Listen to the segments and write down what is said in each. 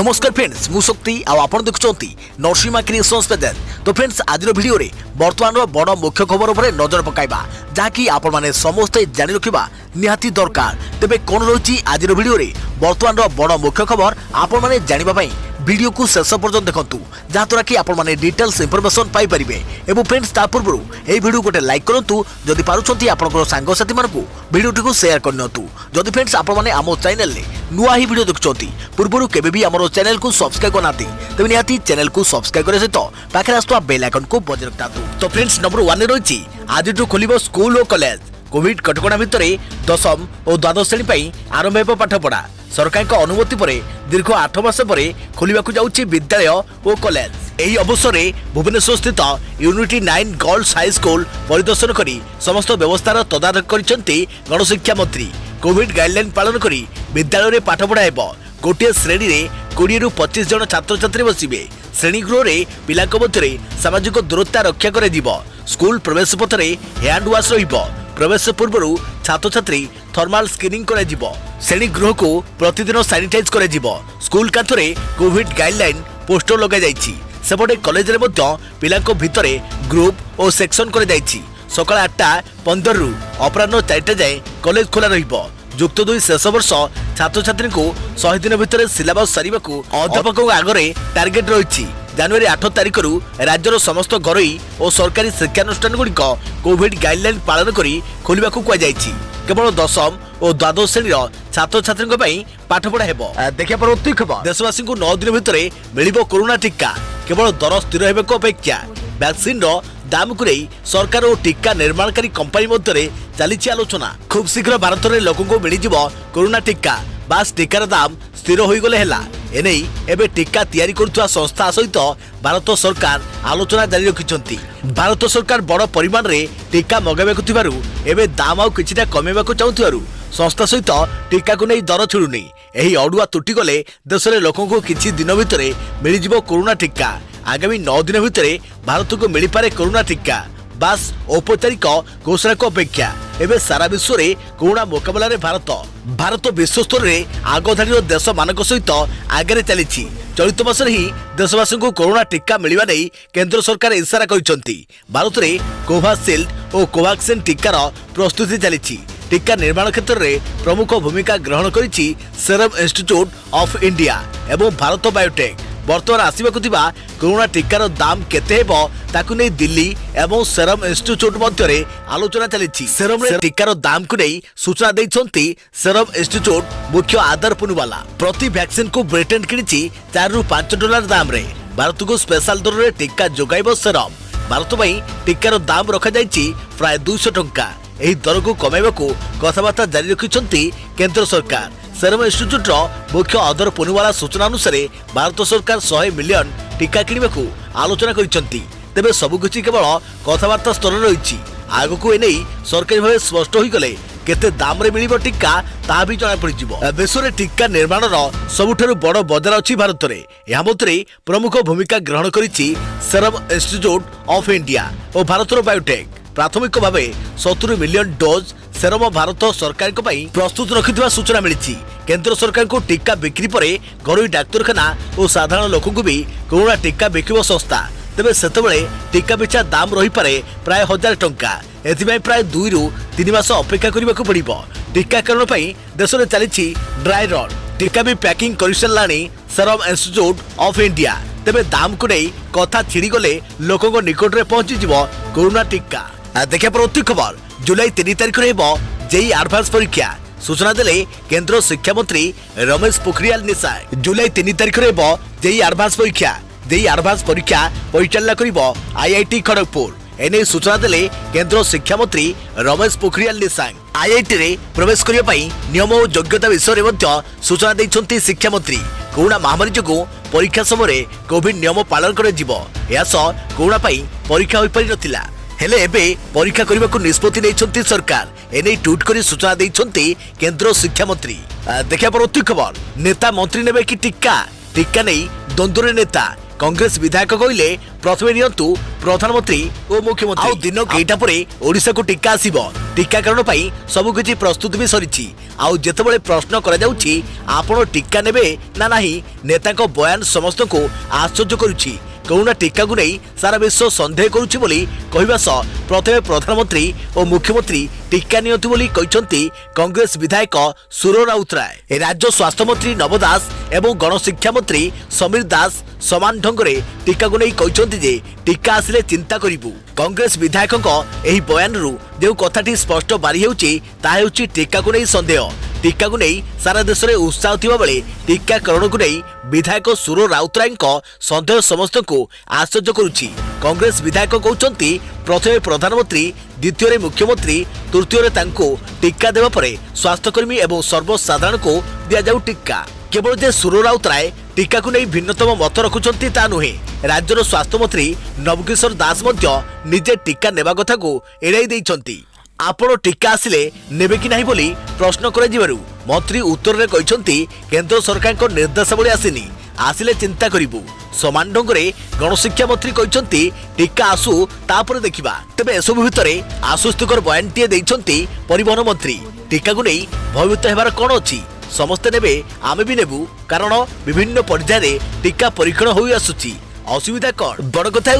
नमस्कार फ्रेंड्स मु शक्ति आपण देखुंती नरसिंहा क्रिएशंस पेज। तो फ्रेंड्स आज वीडियो रे वर्तमान बड़ मुख्य खबर उपर नजर पकाइबा जहाँकि आपण माने समस्ते जानि रखिबा निहाती दरकार। तेबे कोन रही आज वीडियो रे वर्तमान बड़ मुख्य खबर आपण माने जानिबा पई वीडियो को शेष पर्यंत देखंतु जहाँद्वारा कि आपण माने डिटेल्स इंफॉर्मेशन पाई परिबे। एवं फ्रेंड्स ता पूर्व ए वीडियो गोटे लाइक करंतु जदि पारुछंती आपनकर सांग साथी मानकु वीडियो को शेयर करनतु। जदि फ्रेंड्स आपण माने आमो चैनल ले नुआ ही वीडियो देखुछंती पूर्व केबे भी हमरो चैनल को सब्सक्राइब करनाती तबे निहाती चैनल को सब्सक्राइब करे सहित पाखे आस्तुवा बेल आइकन को बजाय रखतातु। तो फ्रेंड्स नंबर 1 रे रही आज खोलिबो स्कूल और कॉलेज। कोविड कटकणा भितर दशम और द्वादश श्रेणी पर आरंभ हो पाठपढ़ा। सरकार का अनुमति पर दीर्घ 8 मास पर खोलिबाकु जाउछि विद्यालय और कॉलेज। एही अवसर में भुवनेश्वर स्थित यूनिटी 9 गर्ल्स हाई स्कूल परिदर्शन करी समस्त व्यवस्थार तदारख करिसेंती गणशिक्षा मंत्री। कोविड गाइडलाइन पालन करी विद्यालय में पाठपढ़ा हेबो। गोटे श्रेणी रे 20 रु 25 जन छात्र छात्री बसिबे। श्रेणीगृह रे पिलांक मध्य सामाजिक दूरता रक्षा कर स्कूल प्रवेश पथ में हैंड वाश रहिबो। प्रवेश पूर्व छात्र छात्री थर्माल स्क्रीनिंग करा जिवो। श्रेणी गृह को प्रतिदिन सैनिटाइज करा जिवो। स्कूल कांथरे कोविड गाइडलाइन पोस्टर लगा जाइछि। सेपटे कॉलेज रे मध्य पिलांक भितरे ग्रुप और सेक्शन करा जाइछि। सकाळ 8:15 रु अपराह्न 4टा जाए कॉलेज खोला रहिबो। युक्त 2 शेष वर्ष छात्र छात्री को 100 दिन भितर सिलेबस सारिबा को अध्यापकों आगरे टार्गेट रही। जनवरी 8 तारिख रु राज्यर समस्त घरोई और सरकारी शिक्षानुष्ठान गुड़िक कोविड गाइडलाइन पालन करी खोलिबाकु कुआ जाइछि। केवल दशम और द्वादश श्रेणी छात्र छात्री पाठपढ़ा हेबो। देखिया परवर्ती खबर देशवासी को 9 दिन भितर मिलिबो कोरोना टीका। केवल दर स्थिर हेबाकु अपेक्षा। वैक्सीन रो दाम को नहीं सरकार और टीका निर्माणकारी कंपनी मध्य चली आलोचना। खूब शीघ्र भारत में लोक को मिल कोरोना टीका। बास टीकार दाम स्थिर हो गले हैला। एने एबे टीका तैयारी करुवा संस्था सहित भारत सरकार आलोचना जारी रखिछंती। भारत सरकार बड़ परिमाण रे टीका मगाइबाकु थिबारु एबे दाम आउ किछिटा कमेबाकु चाहुथिबारु संस्था सहित टीका को नहीं दर छिड़ुनी। एही अडुआ तुटी गले देश में लोक को किछि दिन भितर मिल जिवो कोरोना टीका। आगामी 9 दिन भितर भारत को मिल पारे कोरोना टीका। बास औपचारिक घोषणा को अपेक्षा। एवं सारा विश्व में कोरोना मुकाबला रे भारत विश्व स्तर में आगधाड़ी देश मान सहित आगे चली। चलित मास ही देशवासी को कोरोना टीका मिलवा नहीं केंद्र सरकार इशारा करिसेंती। भारत में कोवाशील्ड और कोवाक्सिन टीकार प्रस्तुति चली। टीका निर्माण क्षेत्र में प्रमुख भूमिका ग्रहण करिछि सेरम इंस्टीट्यूट ऑफ इंडिया एवं भारत बायोटेक। बर्तमान आसवाक कोरोना टीकार दाम केते हेबो ताकु नै दिल्ली एवं सेरम इंस्टीट्यूट मध्य आलोचना चली। सेरम टीकार दाम को नहीं सूचना देइछंती सेरम इंस्टीट्यूट मुख्य आदर पुनवाला। प्रति वैक्सीन को ब्रिटेन किनिछि 4 रु 5 डॉलर दाम रे। भारत को स्पेशल दर रे टीका जोगाइबो सेरम। भारत में टीकार दाम रखा जाइछि प्राय 200 टंका। एही दर को कमाइबाकू कथबार्ता जारी रखिछंती केंद्र सरकार। सेरम इंस्टीट्यूट मुख्य आदर पुनवाला सूचना अनुसार भारत सरकार 100 मिलियन टीका किणवाकू आलोचना करिसेंती। तेबे सबकिछि केवल कथबार्ता स्तर रही। आगकू एने सरकारी भाव स्पष्ट हो गले केते दाम रे मिलिबो टीका ता भी जना पड़ि जिवो। देश में टीका निर्माण सबुठारु बड़ बजार अछि भारत रे। या मध्य प्रमुख भूमिका ग्रहण करिछि सेरम इंस्टीट्यूट ऑफ इंडिया और भारत बायोटेक। प्राथमिक भाव 70 मिलियन डोज सेरम भारत सरकार प्रस्तुत रखिथिबा सूचना मिली। केंद्र सरकार को टीका बिक्री पर घरोई डाक्तरखाना और साधारण लोक को भी कोरोना टीका बिकिबो संस्था। तेबे सेतबेले टीका पिछा दाम रही पारे प्राय 1000 टंका। एथिबाई प्राय 2 रु 3 मास अपेक्षा करबाकू पड़िबो। टीकाकरण पई देश में चली ड्राई रन। टीका भी पैकिंग कर साराणी सेरम इंस्टीट्यूट ऑफ इंडिया। तेबे दाम को नहीं कथा छिड़ी गले लोकों निकट में पहुंची जिवो कोरोना टीका। देखिए परवर्ती खबर जुलाई 3 तारिख जेई एडवांस परीक्षा। सूचना देले केंद्र शिक्षा मंत्री रमेश पोखरियाल निशंक। जुलाई 3 तारिख जेई एडवांस परीक्षा। जेई एडवांस परीक्षा परिचालना करिबो आईआईटी खड़गपुर। एने सूचना देले केंद्र शिक्षा मंत्री रमेश पोखरियाल निशंक। आईआईटी रे प्रवेश करिया पई नियम और योग्यता विषय रे सूचना दैछंती शिक्षा मंत्री। कोरोना महामारी जोगु परीक्षा समय कोविड नियम पालन कर जिवो। यासो कोरोना पई परीक्षा होई पारि नथिला। हेले एबे परीक्षा करने को निष्पत्ति नहीं सरकार। एने ट्वीट कर सूचना देइछंती केंद्र शिक्षा मंत्री। देखिया परवर्ती खबर नेता मंत्री नेबे कि टीका। टीका नहीं द्वंद्व नेता कांग्रेस विधायक कहले प्रथमे नियंतु प्रधानमंत्री और मुख्यमंत्री आउ दिन केटा परे ओडिशा को टीका आसीबो टीकाकरण पई सब किछि प्रस्तुति भी सरिछि आउ जेतेबेले प्रश्न करा जाउछि आपण टीका नेबे ना नाही नेता को बयान समस्त को आश्चर्य करुछि कोरोना टीका को नहीं सारा विश्व संदेह करुछि बोली कहबा सह प्रथमे प्रधानमंत्री और मुख्यमंत्री टीका नियंतु बोली कहिसंती कांग्रेस विधायक सुर राउतराय राज्य स्वास्थ्य मंत्री नव दास एवं गणशिक्षा मंत्री समीर दास समान ढंगरे टीका को नहीं कहिसंती जे टीका आसिले चिंता करिबु कांग्रेस विधायक एही बयान रु जे कथाटी स्पष्ट बारी हेउछि ता हेउछि टीका को नहीं संदेह टीका को नहीं सारा देश में उत्साह थिबा बेले टीकाकरण को नहीं विधायक सुर राउतराय संदेह समस्त को आश्चर्य करुछि कांग्रेस विधायक कहउछंती प्रथमे प्रधानमंत्री द्वितीय मुख्यमंत्री तृतीय तांको टीका देवा परे स्वास्थ्यकर्मी एवं सर्वसाधारण को दिया जाऊ टीका केवल जे सुर राउतराय टीका को नहीं भिन्नतम मत रखुछंती ता नुहे राज्यर स्वास्थ्य मंत्री नवकिशोर दास मध्य निजे टीका नेबा कथा को एड़ाई दैछंती आपण टीका आसिले नेबे कि नाही बोली प्रश्न करा जिबारु मंत्री उत्तर रे कहिसंती केंद्र सरकार को निर्देशावली आसिनी आसिले चिंता करिबु समान ढंगरे गणशिक्षा मंत्री कहिसंती टीका आसु तापर देखिबा तबे एसबु भितरे आश्वस्तिकर बयानटिए दैछंती परिवहन मंत्री टीका को नहीं भयभीत हेबार कोन अछि समस्त नेबे आमे भी नेबु कारण विभिन्न पर्याय टीका परीक्षण होई आसुची असुविधा कौन बड़ कथा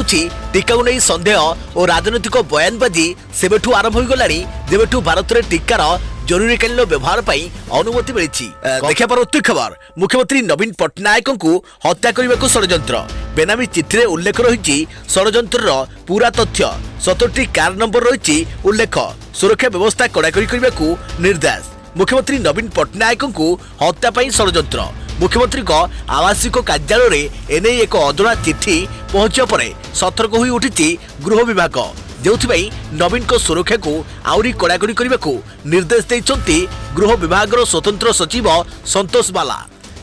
टीका को नहीं संदेह और राजनैतिक बयानबाजी सेबेठू आरंभ हो गलानी जेबेठू भारत में टीकार जरूरीकालीन व्यवहार पर अनुमति मिली देखा परवर्ती खबर मुख्यमंत्री नवीन पट्टनायक को हत्या करने को षड्यंत्र बेनामी चिठी में उल्लेख रही षड्यंत्र पूरा तथ्य 70टी कार नंबर रही उल्लेख सुरक्षा व्यवस्था कड़ाकड़ी करने को निर्देश मुख्यमंत्री नवीन पट्टनायक को हत्या पर षड्यंत्र मुख्यमंत्री आवासिक कार्यालय एने एक अजଣା चिठी पहुंचा पर सतर्क हो उठी गृह विभाग जो नवीन को सुरक्षा को आउरी कड़ाकड़ी करने को निर्देश देते गृह विभाग स्वतंत्र सचिव संतोष बाला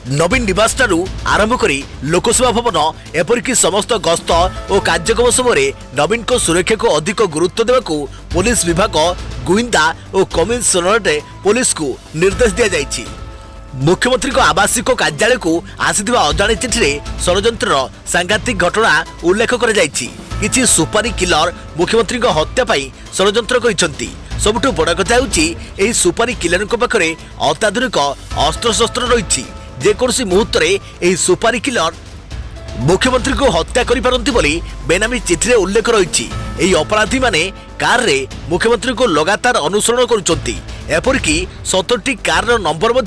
नवीन निवास ठारू आरंभ करी लोकसभा भवन एपरिक समस्त गस्त और कार्यक्रम समय नवीन को सुरक्षा को अधिक गुरुत्व देवाक पुलिस विभाग गुइंदा और कमिशनरेट पुलिस को निर्देश दिया जायछि मुख्यमंत्री को आवासिक कार्यालय को आसीथिबा अजाणी चिठी षड्यंत्र सांघातिक घटना उल्लेख कर किछि सुपारी किलर मुख्यमंत्री हत्या पाई षड्यंत्र करिसंती सबुठु बड़ कथा होछि सुपारी किलर पाखरे अत्याधुनिक अस्त्रशस्त्र रही जेकोसी मुहूर्त में सुपारी किलर मुख्यमंत्री को हत्या करिपारंती बोली बेनामी चिठी रे उल्लेख रही अपराधी माने कार रे मुख्यमंत्री को लगातार अनुसरण करुचंती एपरिकी 70टी कार नंबर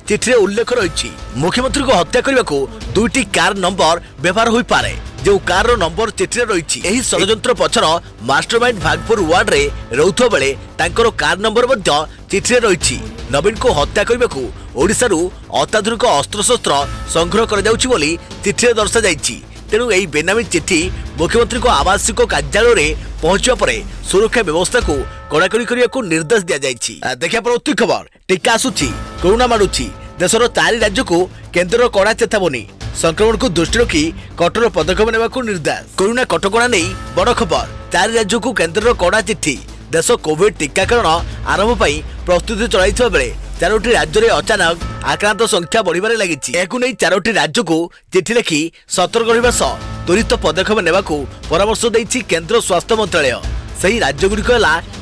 चिठी रे उल्लेख रही मुख्यमंत्री को हत्या करने को 2टी कार नंबर व्यवहार हो पारे जो कार नंबर चिठी रे रही षड्यंत्र पछर मास्टरमाइंड भागपुर वार्ड रे रहउथो बेले तांकर कार नंबर चिठी रे रही नवीन को हत्या करने को ओडिशारू अत्याधुनिक अस्त्रशस्त्र संग्रह कर जाउछि बोली चिठी रे दर्शा जाइछि तेणु यही बेनामी चिठी मुख्यमंत्री को आवासिक कार्यालय रे पहुंचा पर सुरक्षा व्यवस्था को कड़ाकड़ी करने को निर्देश दिया जाइछि देखा परवर्ती खबर टीका आसुछि कोरोना मानुछि देशर 4 राज्य को केंद्र कड़ा चेतावनी संक्रमण को दृष्टि रखी कठोर पदक्षेप नेबा को निर्देश कोरोना कटकणा नहीं बड़ खबर 4 राज्य को केंद्र कड़ा चिठी देश कोविड टीकाकरण आरंभ पर प्रस्तुति चलाइथिबा बेले 4टी राज्य में अचानक आक्रांत संख्या बढ़िबारे लागिछि एकु नै 4टी राज्य को चिठी लिखि सतर्क रहबा सह त्वरित पदक्षेप नेबा को परामर्श दैछि केंद्र स्वास्थ्य मंत्रालय सही राज्यगुड़िक है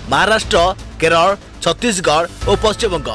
महाराष्ट्र केरल छत्तीसगढ़ और पश्चिमबंग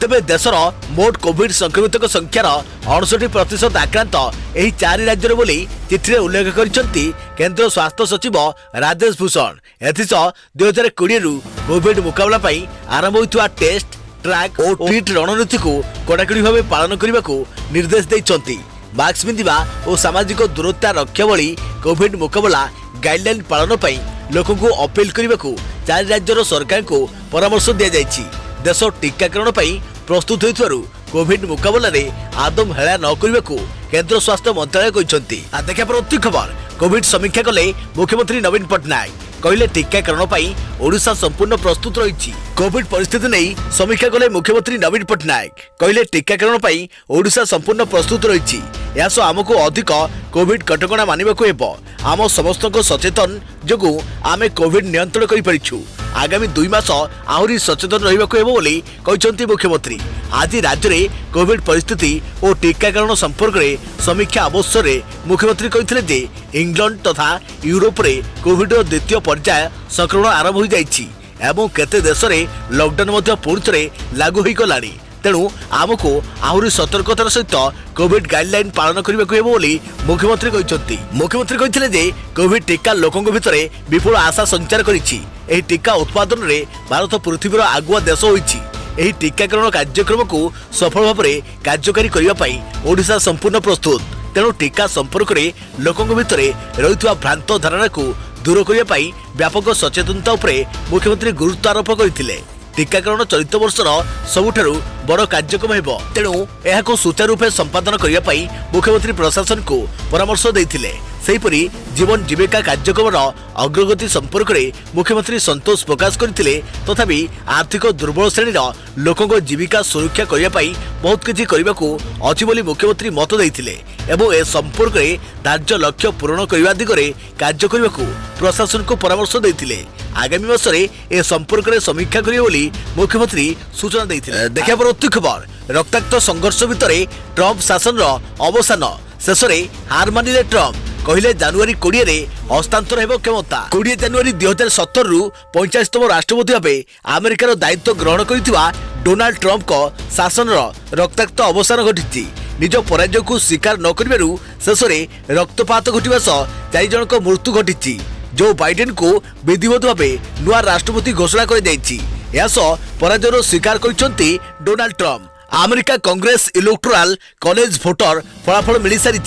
तेबे देशर मोट कोविड संक्रमित संख्यार 68% आक्रांत यही 4 राज्य बोली चिठी उल्लेख करिसंती केंद्र स्वास्थ्य सचिव राजेश भूषण एथिसह 2020 रु कोविड मुकाबला पई आरंभ होइतवा टेस्ट ट्रैक और ट्रीट रणनीति को कड़ाकड़ी भाव पालन करने को निर्देश देइछंती मास्क पिंधिबा और सामाजिक दूरता रक्षा भली कोविड मुकाबला गाइडलाइन पालन पई लोकों को अपील करने को 4 राज्यर सरकार को परामर्श दिया जाइछि देश टीकाकरण पई प्रस्तुत होइथारु कोविड मुकाबला रे आदम हेला न करने को केंद्र स्वास्थ्य मंत्रालय कहिसंती देखा परवर्ती खबर कोविड समीक्षा कले मुख्यमंत्री नवीन पट्टनायक कहले टीकाकरण पई ओडिशा संपूर्ण प्रस्तुत रही कोविड परिस्थिति नहीं समीक्षा कले मुख्यमंत्री नवीन पट्टनायक कहले टीकाकरण पई ओडिशा संपूर्ण प्रस्तुत रही यासो आमको अधिक कोविड कटकणा मानिबाकू हेबो आम समस्त सचेतन जोगु आमे कोविड नियंत्रण करि परिछु आगामी 2 मास आहरी सचेतन रहिबाकु हेबो बोली कहिसंती मुख्यमंत्री। आज राज्य में कोविड परिस्थिति और टीकाकरण संपर्क में समीक्षा अवसर में मुख्यमंत्री कहिथिले जे इंग्लैंड तथा यूरोप रे कोविड द्वितीय पर्याय संक्रमण आरंभ हो जाइछि एवं केते देश में लॉकडाउन मध्य पुणी थे लागू हो गलानी। तेणु आमको आहरी सतर्कतार सहित कोविड गाइडलाइन पालन करने को बोली मुख्यमंत्री कहते। मुख्यमंत्री कहते जे कोविड टीका लोकों भितर विपुल आशा संचार करिछि। एही टीका उत्पादन में भारत पृथ्वीर आगुआ देश होइछि। एही टीकाकरण कार्यक्रम को सफल भाव में कार्यकारी करने ओडिशा संपूर्ण प्रस्तुत। तेणु टीका संपर्क में लोकों भितर रही भ्रांत धारणा को दूर करने व्यापक सचेतनता उपरे मुख्यमंत्री गुरुत्व आरोप करथिले। टीकाकरण चलित वर्षर सबुठारु बड़ कार्यक्रम हेबो। तेणु एहाको सुचारू रूपे संपादन करिया पई मुख्यमंत्री प्रशासन को परामर्श देथिले। सेहिपरि जीवन जीविका कार्यक्रमर अग्रगति संपर्क में मुख्यमंत्री संतोष प्रकाश करथिले। तथापि आर्थिक दुर्बल श्रेणीर लोकंको जीविका सुरक्षा करिया पई बहुत किछि करिबाकू अछि बोली मुख्यमंत्री मत देथिले एवं ए संपर्क में धार्य लक्ष्य पूरण करने दिगरे कार्य करने को प्रशासन को परामर्श देथिले। आगामी मास ए संपर्क में समीक्षा करिवे बोली मुख्यमंत्री सूचना देथिले। देखा परवर्ती खबर रक्ताक्त संघर्ष भितर ट्रम्प शासन अवसान शेष में हार मानिले ट्रम्प कहले जनवरी 20 रे हस्तांतर हेबो क्षमता। 20 जनवरी 2017 रु 45तम राष्ट्रपति भावे अमेरिकार दायित्व ग्रहण करिथिबा डोनाल्ड ट्रम्प को शासन रक्ताक्त अवसान घटिछि। निज पराजय को स्वीकार न करिबारु शेष में रक्तपात घटिबा सह 4 जनक मृत्यु घटिछि। जो बाइडेन को विधिवत भावे नुआ राष्ट्रपति घोषणा कर जाइछि। यासह पराजयर स्वीकार करिसंती Donald Trump. America Congress electoral college voter फलाफल मिल सारी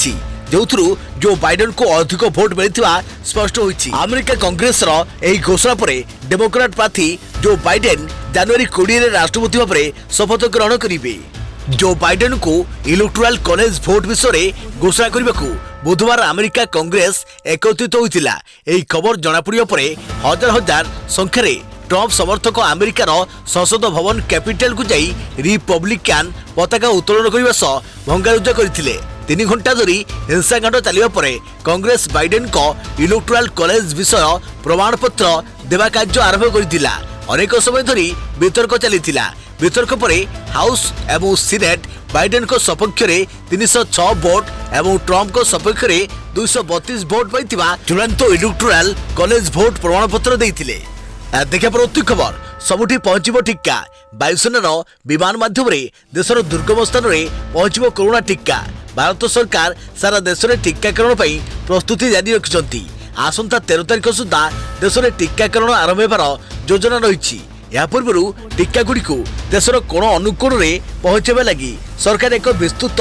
जो जो बाइडेन को अधिक भोट मिलता स्पष्ट होइछि। अमेरिका कांग्रेस एही घोषणा पर डेमोक्रेट प्रार्थी जो बाइडेन जनवरी 20 रे राष्ट्रपति भाव में शपथ ग्रहण करेंगे। जो बाइडेन को इलेक्टोरल कॉलेज भोट विषय घोषणा करने को बुधवार अमेरिका कांग्रेस एकत्रित होइतिला। एही खबर जना पड़िया पर हजार हजार संख्यार ट्रम्प समर्थक अमेरिकार संसद भवन कैपिटल को जाई रिपब्लिकान पताका उत्तोलन करने सह भंगारुजा करथिले। 3 घंटा धरी हिंसाकांड चलिबा परे कांग्रेस बाइडेन को इलेक्टोरल कॉलेज विषय प्रमाण पत्र देवा कार्य आरंभ करथिला। अनेक समय धरी वितर्क चलिथिला। वितर्क परे हाउस एवं सीनेट बाइडेन को सपक्ष में 306 वोट एवं ट्रम्प को सपक्ष में 232 वोट पाइथिबा चूड़ांत इलेक्टोरल कॉलेज भोट प्रमाण पत्र देइथिले। देखा परवर्ती खबर सबुठी पहुंचबो टीका। वायुसेनार विमान माध्यम देशर दुर्गम स्थान में पहुंचबो कोरोना टीका। भारत सरकार सारा देश में टीकाकरण पर प्रस्तुति जारी रखिछंती। आसंता 13 तारिख सुधा देश में टीकाकरण आरंभ होबार योजना रही। या पूर्व टीकागुड़ी को देशर कोण अनुकोण में पहुंचाइबा लगी सरकार एक विस्तृत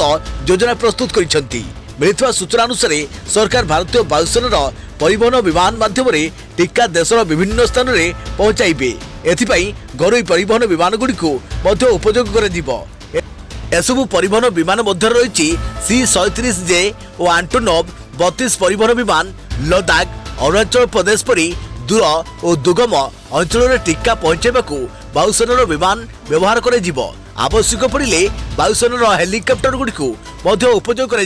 योजना प्रस्तुत करिसेंती। मिलिଥିବା सूचना अनुसार सरकार भारतीय वायुसेनार परिवहन विमान माध्यम टीका देशर विभिन्न स्थान में पहुंचाइबे। एथिपाई घरोई परिवहन विमान गुड़ी को मध्य उपयोग कर एसबु परिवहन विमान मध्य रही C-130J और आंटोनोव 32 परिवहन विमान लद्दाख अरुणाचल प्रदेश परी दूर और दुर्गम अंचल टीका पहुंचाइबा वायुसेनार विमान व्यवहार कर आवश्यक पड़े वायुसेनार हेलिकप्टर गुड़ी को मध्य उपयोग कर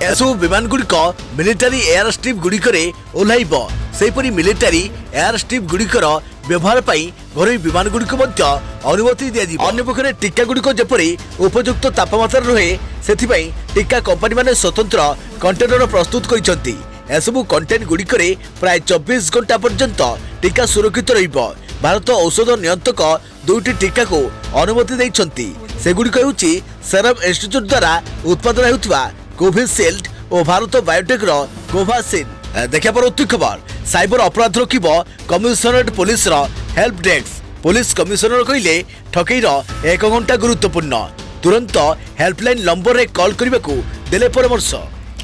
एसबु विमान गुड़िक मिलिटारी एयर स्ट्रिप गुड़िकर ओह्लैब। सेहीपरि मिलिटारी एयर स्ट्रिप गुड़िकर व्यवहार पाई घरोई विमान गुड़िक अनुमति दिया। अन्यपक्षे टीका गुड़िक जेपरि उपयुक्त तापमात्रा रहे सेथिपाई टीका कंपनी माने स्वतंत्र कंटेनर प्रस्तुत करिसंती। एसबु कंटेन गुड़िकर प्राय 24 घंटा पर्यंत टीका सुरक्षित रहिबो। भारत औषध नियंत्रक 2टी टीका को अनुमति देइछंती। सेगुड़िक हेउची सेरम इंस्टीट्यूट द्वारा उत्पादन हेउथिबा कोविशील्ड और भारत बायोटेक कोवाक्सिन। देखा परवर्ती खबर साइबर अपराध रोकब commissionerate police help desk. Police commissioner कहले ठकईर 1 घंटा गुरुत्वपूर्ण। तुरंत हेल्पलाइन नंबर रे कॉल करने को देले परामर्श।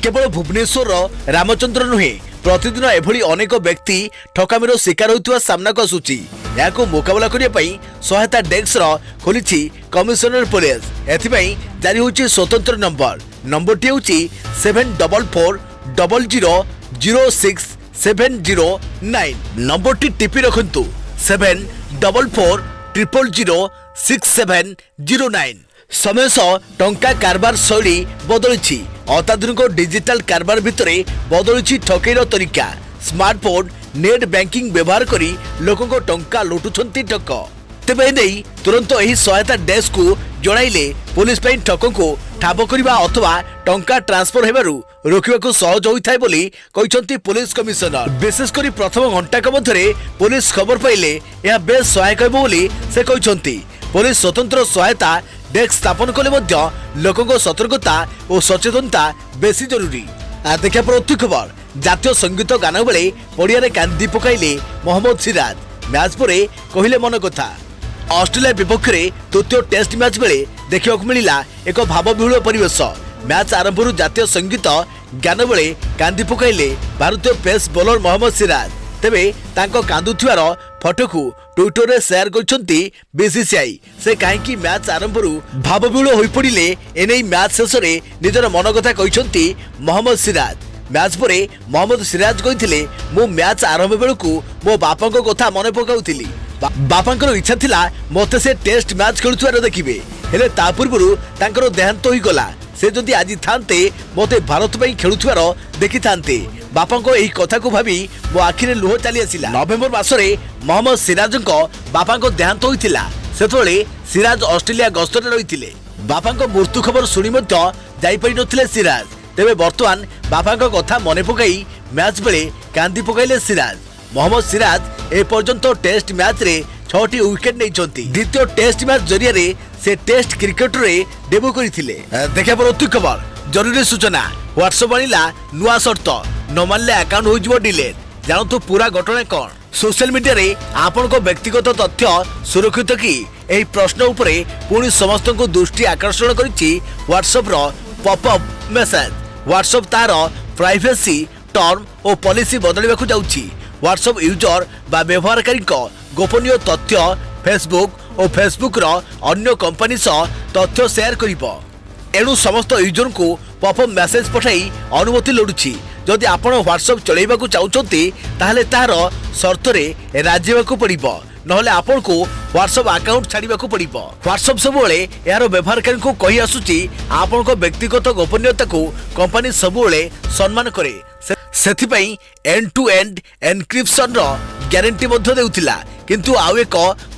केवल भुवनेश्वर रामचंद्र नुहे प्रतिदिन एभली अनेक व्यक्ति ठकामीर शिकार होता सामना को आसुची। याको मुकाबला करने पई सहायता डेस्क खोली कमिशनर पुलिस। एथिपाई जारी होची स्वतंत्र नंबरटी होची 7440000709। नंबरटी टिपी रखंतु 7440006709। समय सह टंका कारबार शैली बदली। अत्याधुनिक डिजिटल कारबार भितर बदली ठकईर तरीका। स्मार्टफोन नेट बैंकिंग व्यवहार करी लोकों टंका लुटुछंती ठक। तेबे नहीं तुरंत यही सहायता डेस्क को जणाइले पुलिस पे ठकों को ठाब करने अथवा टंका ट्रांसफर हेबारु रोकवा सहज होता है बोली कहते पुलिस कमिशनर। विशेषकर प्रथम घंटाक मध्य पुलिस खबर पाइले यह बेस सहायक होब बोली से कहते। पुलिस स्वतंत्र सहायता डेस्क स्थापन कले लोकों सतर्कता और सचेतनता बेसी जरूरी। देखा पर खबर जातीय संगीत गान बेले पड़िया कांदी पकाइले मोहम्मद सिराज। मैच पर कहले मन कथा। ऑस्ट्रेलिया विपक्ष में तृतीय टेस्ट मैच बेले देखा मिला एक भावविहुल परिवेश। मैच आरंभ जातीय संगीत गान बेले कांदी पकाइले भारतीय पेस बॉलर मोहम्मद सिराज। तेबे तांको कांदुथिवार फोटो को ट्विटर रे शेयर करछंती बीसीसीआई। से कहीं मैच आरंभ भावविहुल होई पड़िले एने मैच शेष में निजर मन कथा कहछंती मोहम्मद सिराज। मैच पर मोहम्मद सिराज कहथिले मु मैच आरंभ बेलकू मो बापा कथा मन पकाउथिली। बापांकर इच्छा थिला मते से टेस्ट मैच खेलुथिवार देखिबे हेले ता पूर्वरु तांकर देहांत होई गला। से जदि आज थांते मते भारत पई खेलुथिवार देखि थांते। बापा को यही कथा को भावी मो आखिरे लुह चली आसिला। नवेम्बर मासरे मोहम्मद सिराजंको बापा को देहांत होइतिला। सेतोले सिराज ऑस्ट्रेलिया गस्तरे रहितिले। बापा को मृत्यु खबर सुनी मध्य जाई परि नथिले सिराज। तेबे वर्तमान बापा को कथा मने पकाई मैच बेले कांदी पकाइले सिराज। मोहम्मद सिराज ए पर्यंत टेस्ट मैच रे 6टी विकेट नहीं। द्वितीय टेस्ट मैच जरिया रे से टेस्ट क्रिकेट रे डेब्यू करथिले। देखा पर खबर जरूरी सूचना व्हाट्सएप आनिला नुआ शर्त न मानले अकाउंट हो जिवो डिलीट। जानतु पूरा घटना कौन। सोशल मीडिया रे आपण को व्यक्तिगत तथ्य सुरक्षित कि एही प्रश्न उपरे पुणी समस्त को दृष्टि आकर्षण करिछि व्हाट्सएप रो पॉपअप मैसेज। व्हाट्सएप तार प्राइवेसी टर्म और पॉलिसी बदलवाकू जाउछि। व्हाट्सएप यूजर बा व्यवहारकारी गोपनीय तथ्य फेसबुक और फेसबुक रो अन्य कंपनी सह तथ्य शेयर करिबो। एणु समस्त यूजर को पॉपअप मैसेज पठाई अनुमति लोडुछि। जदि आपण व्हाट्सएप चलाइबाकू चाहुचंती ताहले तार शर्त रे राजी होबाकू पड़िबो। नहले आपण को व्हाट्सएप अकाउंट छाड़ीबाकू पड़िबो। व्हाट्सएप सबुले यार व्यवहारकारी को कहि आसुछि आपण को व्यक्तिगत गोपनीयता को कंपनी सबुले सम्मान करे। सेथिपई एंड टू एंड एनक्रिप्शन रो ग्यारंटी मध्य देउथिला। किंतु आउ एक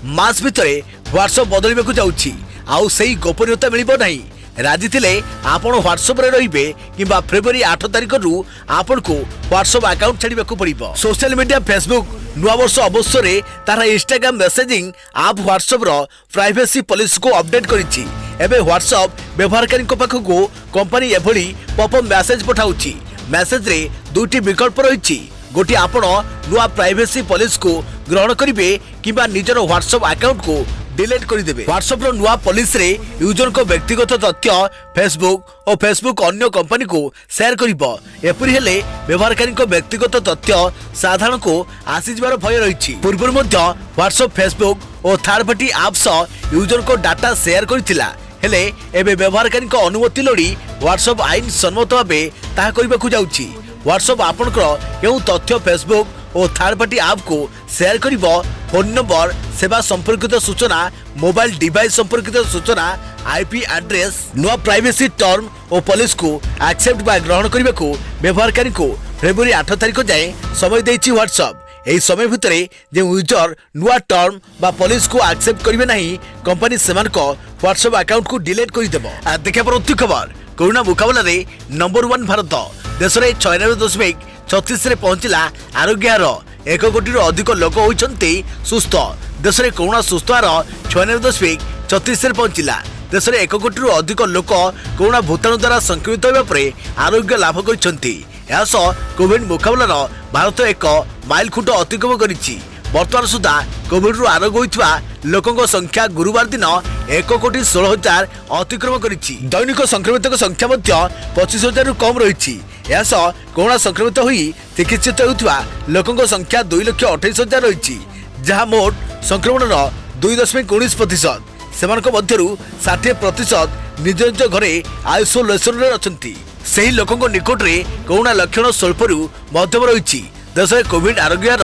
मास भितरे व्हाट्सएप बदलिबाकू जाउछि। आउ सेही गोपनीयता मिलिबो नाही। राजी थिले आपण व्हाट्सएप रे रहिबे किबा फेब्रुआरी 8 तारिख रु आपण को व्हाट्सएप अकाउंट छाड़ीबाकू पड़िबो। सोशल मीडिया फेसबुक नुआ वर्ष अवसर रे तारा इंस्टाग्राम मैसेजिंग आप व्हाट्सएप रो प्राइवेसी पॉलिसी को अपडेट करिछि। एबे व्हाट्सएप व्यवहारकारी पाखको कंपनी एभली पॉपअप मैसेज पठाउछि। मैसेज रे दुटी विकल्प रही। गोटी आपण नुआ प्राइवेसी पॉलिसी को ग्रहण करिवे किबा निजर व्हाट्सएप अकाउंट को डिलीट करदेवे। व्हाट्सएप रो नुआ पॉलिसी रे यूजर को व्यक्तिगत तथ्य फेसबुक और फेसबुक अन्य कंपनी को शेयर करिबो। एपरि हेले व्यवहारकारी को व्यक्तिगत तथ्य साधारण को आसी जबार भय रही। पूर्व मध्य व्हाट्सएप फेसबुक और थर्ड पार्टी ऐप्स यूजर को डाटा शेयर करथिला। हेले एबे व्यवहारकारी को अनुमति लोड़ी व्हाट्सएप आईन सम्मत भावे ताहा करबाकू जाउछि। व्हाट्सएप आपनकर केउ तथ्य फेसबुक और थर्ड पार्टी ऐप को शेयर करिबो। फोन नंबर सेवा संपर्कित सूचना मोबाइल डिवाइस संपर्कित सूचना आईपी एड्रेस नुआ प्राइवेसी टर्म और पॉलिसी को एक्सेप्ट बा ग्रहण करबाकू व्यवहारकारी को फेब्रुआरी 8 तारिख जाए समय देछि व्हाट्सएप। एही समय भितरे जे यूजर नुआ टर्म बा पॉलिसी को एक्सेप्ट करिवे नाही कंपनी सेमान को व्हाट्सएप अकाउंट को डिलीट करि देबो। देखा पर खबर कोरोना मुकाबला रे नंबर 1 भारत देश रे 96.36 रे पहुंचला आरोग्य हार 1 कोटी रो अधिक लोक होइछन्ते सुस्थ। देश रे कोरोना सुस्थ हार 96.36 रे पहुंचला। देश रे 1 कोटी रो अधिक लोक कोरोना भूताणु द्वारा संक्रमित होबा परे आरोग्य लाभ करिछन्ते। यास कोविड मुकाबलार भारत एक माइलखुंट अतिक्रम करिछि। वर्तमान सुधा कोविड रु आरोग्य होइतबा लोकंक संख्या गुरुवार दिन 1,16,000 अतिक्रम करिछि। दैनिक संक्रमित संख्या मध्य 25,000 रु कम रहिछि। यास कोरोना संक्रमित होई चिकित्सित होउतबा लोकंक संख्या 2,28,000 रहिछि, जहा मोट संक्रमणर 2.19%। सेमानक मध्यरु 60% निज निज घरे आइसोलेशन रे अछंती। सेही लोकंक निकट रे कोरोना लक्षण स्वल्परु मध्यम रहिछि। देश कोविड आरोग्य